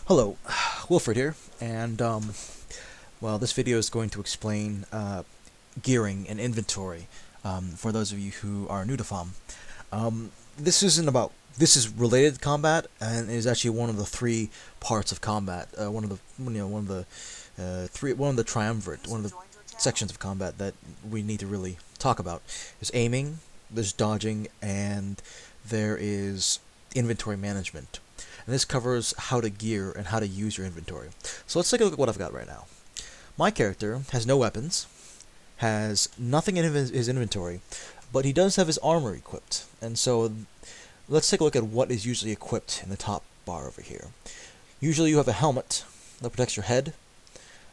Hello, Wilfred here, and well, this video is going to explain gearing and inventory for those of you who are new to FOM. This is related to combat and is actually one of the three parts of combat. One of the triumvirate, one of the sections of combat that we need to really talk about. There's aiming, there's dodging, and there is inventory management. And this covers how to gear and how to use your inventory. So let's take a look at what I've got right now. My character has no weapons, has nothing in his inventory, but he does have his armor equipped. And so let's take a look at what is usually equipped in the top bar over here. Usually you have a helmet that protects your head.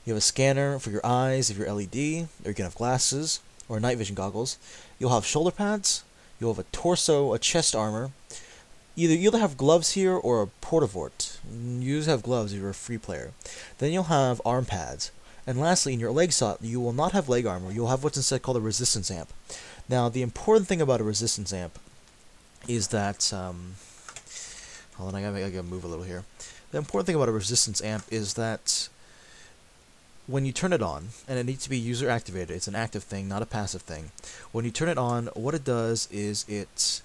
You have a scanner for your eyes if you're LED, or you can have glasses or night vision goggles. You'll have shoulder pads. You'll have a torso, a chest armor. You'll have gloves here or a portavort. You just have gloves if you're a free player. Then you'll have arm pads. And lastly, in your leg slot, you will not have leg armor. You'll have what's instead called a resistance amp. Now, the important thing about a resistance amp is that... hold on, I gotta move a little here. The important thing about a resistance amp is that when you turn it on, and it needs to be user activated, it's an active thing, not a passive thing. When you turn it on, what it does is it...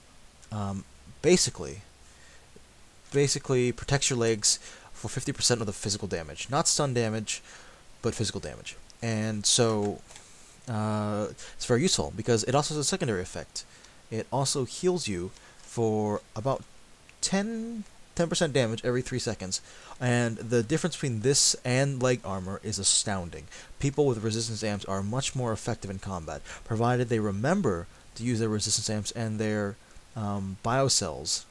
basically protects your legs for 50% of the physical damage. Not stun damage, but physical damage. And so it's very useful because it also has a secondary effect. It also heals you for about 10% damage every 3 seconds. And the difference between this and leg armor is astounding. People with resistance amps are much more effective in combat, provided they remember to use their resistance amps and their bio cells.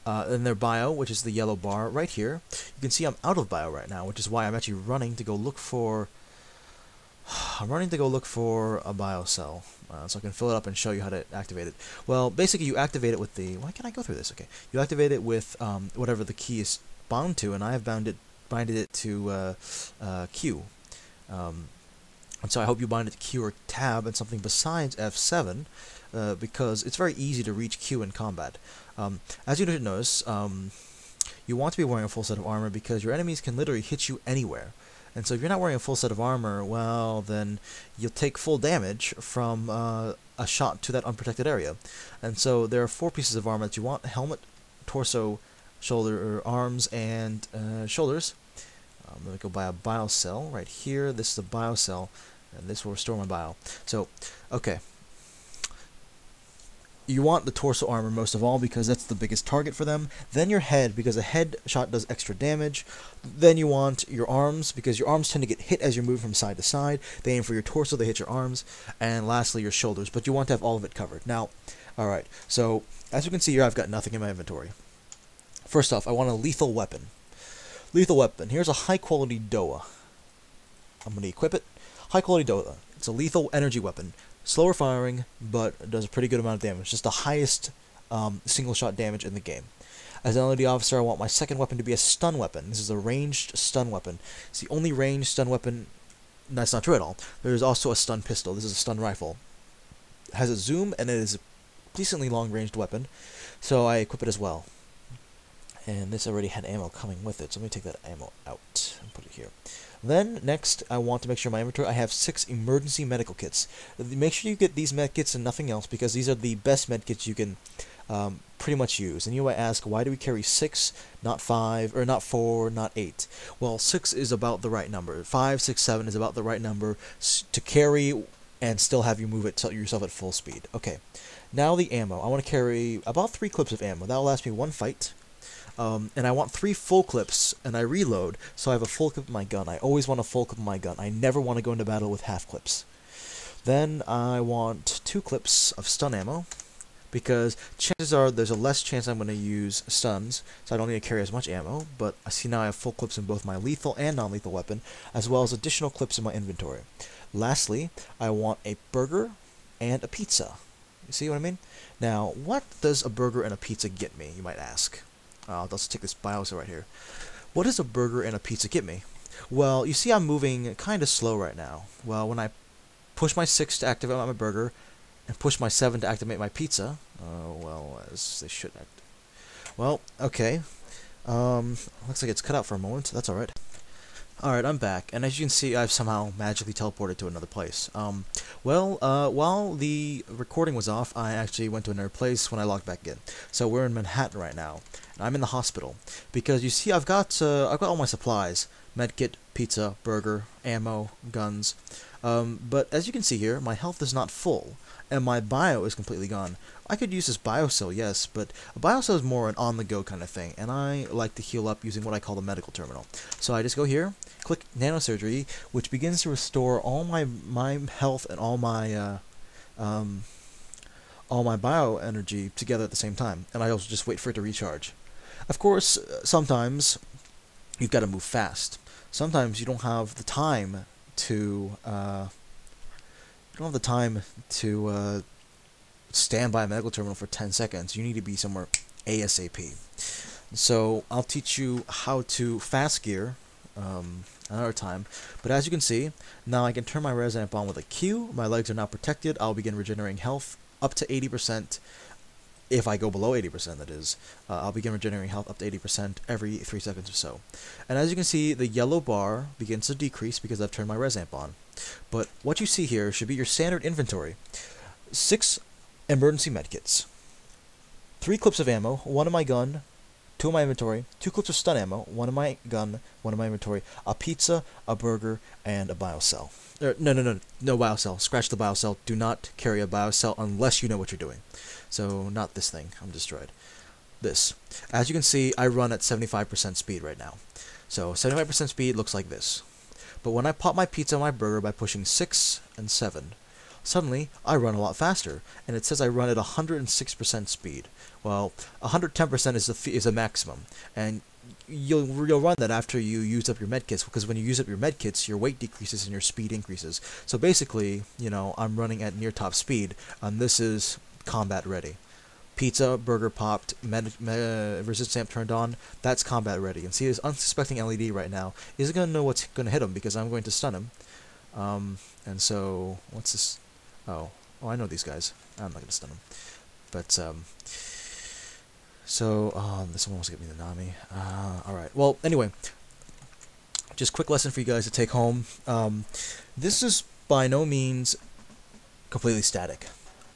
In their bio, which is the yellow bar right here, you can see I'm out of bio right now, which is why I'm actually running to go look for a bio cell, so I can fill it up and show you how to activate it. Well, basically you activate it with the... Why can't I go through this? Okay, you activate it with whatever the key is bound to, and I have binded it to Q. And so I hope you bind it to Q or Tab and something besides F7, because it's very easy to reach Q in combat. As you notice, you want to be wearing a full set of armor because your enemies can literally hit you anywhere. And so if you're not wearing a full set of armor, well, then you'll take full damage from a shot to that unprotected area. And so there are 4 pieces of armor that you want: helmet, torso, shoulder, or arms, and shoulders. Let me go buy a bio cell right here. This is a bio cell, and this will restore my bio. So, okay. You want the torso armor most of all because that's the biggest target for them. Then your head, because a head shot does extra damage. Then you want your arms, because your arms tend to get hit as you move from side to side. They aim for your torso, they hit your arms. And lastly, your shoulders, but you want to have all of it covered. Now, alright, so as you can see here, I've got nothing in my inventory. First off, I want a lethal weapon. Lethal weapon. Here's a high-quality DOA. I'm going to equip it. High-quality DOA. It's a lethal energy weapon. Slower firing, but does a pretty good amount of damage. Just the highest single-shot damage in the game. As an LED officer, I want my second weapon to be a stun weapon. This is a ranged stun weapon. It's the only ranged stun weapon... That's not true at all. There's also a stun pistol. This is a stun rifle. It has a zoom, and it is a decently long-ranged weapon, so I equip it as well. And this already had ammo coming with it, so let me take that ammo out and put it here. Then, next, I want to make sure in my inventory I have 6 emergency medical kits. Make sure you get these med kits and nothing else, because these are the best med kits you can pretty much use. And you might ask, why do we carry 6, not 5, or not 4, not 8? Well, 6 is about the right number. 5, 6, 7 is about the right number to carry and still have you move it yourself at full speed. Okay, now the ammo. I want to carry about 3 clips of ammo. That will last me 1 fight. And I want 3 full clips, and I reload, so I have a full clip of my gun. I always want a full clip of my gun. I never want to go into battle with half clips. Then I want 2 clips of stun ammo, because chances are there's a less chance I'm going to use stuns, so I don't need to carry as much ammo, but I see now I have full clips in both my lethal and non-lethal weapon, as well as additional clips in my inventory. Lastly, I want a burger and a pizza. You see what I mean? Now, what does a burger and a pizza get me, you might ask? I'll just take this biocell right here. What does a burger and a pizza get me? Well, you see I'm moving kind of slow right now. Well, when I push my 6 to activate my burger, and push my 7 to activate my pizza, well, as they should act. Well, okay. Looks like it's cut out for a moment. That's alright. Alright, I'm back, and as you can see, I've somehow magically teleported to another place. While the recording was off, I actually went to another place when I logged back in. So we're in Manhattan right now, and I'm in the hospital. Because you see, I've got all my supplies. Medkit, pizza, burger, ammo, guns. But as you can see here, my health is not full, and my bio is completely gone. I could use this biocell, yes, but a biocell is more an on-the-go kind of thing, and I like to heal up using what I call the medical terminal. So I just go here, click nanosurgery, which begins to restore all my health and all my bioenergy together at the same time, and I also just wait for it to recharge. Of course, sometimes you've got to move fast. Sometimes you don't have the time to stand by a medical terminal for 10 seconds. You need to be somewhere ASAP. So I'll teach you how to fast gear another time. But as you can see, now I can turn my res amp on with a Q. My legs are now protected. I'll begin regenerating health up to 80%. If I go below 80%, that is, I'll begin regenerating health up to 80% every 3 seconds or so. And as you can see, the yellow bar begins to decrease because I've turned my res amp on. But what you see here should be your standard inventory. 6 emergency medkits, 3 clips of ammo, 1 in my gun, 2 in my inventory, 2 clips of stun ammo, 1 in my gun, 1 in my inventory, a pizza, a burger, and a biocell. No biocell. Scratch the biocell. Do not carry a biocell unless you know what you're doing. So, not this thing. I'm destroyed. This. As you can see, I run at 75% speed right now. So, 75% speed looks like this. But when I pop my pizza and my burger by pushing 6 and 7, suddenly I run a lot faster, and it says I run at 106% speed. Well, 110% is a maximum, and you'll run that after you use up your medkits, because when you use up your medkits, your weight decreases and your speed increases. So basically, you know, I'm running at near top speed, and this is combat ready. Pizza, burger popped, resistance amp turned on, that's combat ready. And see this unsuspecting LED right now isn't going to know what's going to hit him because I'm going to stun him. And so, what's this? Oh, I know these guys. I'm not going to stun them. But, this one wants to get me the Nami. Alright, well, anyway, just quick lesson for you guys to take home. This is by no means completely static.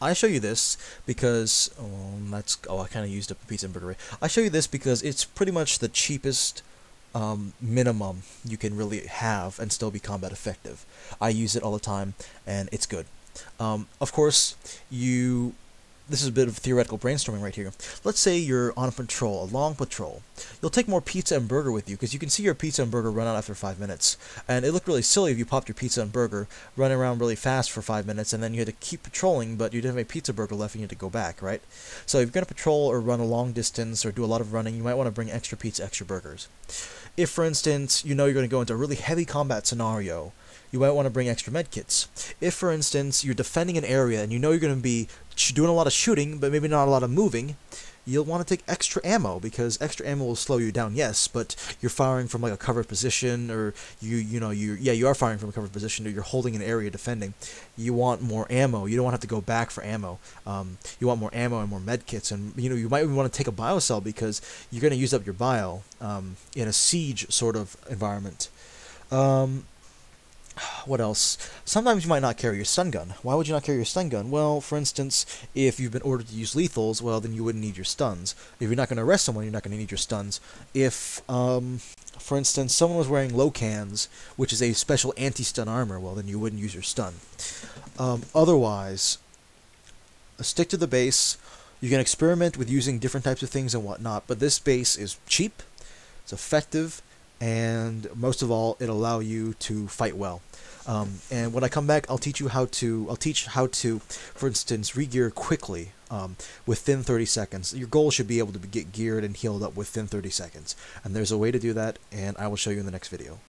I show you this because, I kind of used up a pizza and burger. I show you this because it's pretty much the cheapest minimum you can really have and still be combat effective. I use it all the time, and it's good. Of course, this is a bit of theoretical brainstorming right here. Let's say you're on a patrol, a long patrol. You'll take more pizza and burger with you, because you can see your pizza and burger run out after 5 minutes. And it looked really silly if you popped your pizza and burger, running around really fast for 5 minutes, and then you had to keep patrolling, but you didn't have a pizza burger left and you had to go back, right? So if you're going to patrol or run a long distance or do a lot of running, you might want to bring extra pizza, extra burgers. If, for instance, you know you're going to go into a really heavy combat scenario, you might want to bring extra medkits. If, for instance, you're defending an area and you know you're going to be doing a lot of shooting, but maybe not a lot of moving, you'll want to take extra ammo, because extra ammo will slow you down, yes, but you're firing from like a covered position, or you are firing from a covered position, or you're holding an area defending. You want more ammo. You don't want to have to go back for ammo. You want more ammo and more medkits, and you might even want to take a biocell because you're going to use up your bio in a siege sort of environment. What else? Sometimes you might not carry your stun gun. Why would you not carry your stun gun? Well, for instance, if you've been ordered to use lethals, well, then you wouldn't need your stuns. If you're not going to arrest someone, you're not going to need your stuns. If, for instance, someone was wearing Locans, which is a special anti-stun armor, well, then you wouldn't use your stun. Otherwise, stick to the base. You can experiment with using different types of things and whatnot, but this base is cheap, it's effective, and most of all, it'll allow you to fight well. And when I come back, I'll teach how to, for instance, re-gear quickly within 30 seconds. Your goal should be able to get geared and healed up within 30 seconds. And there's a way to do that, and I will show you in the next video.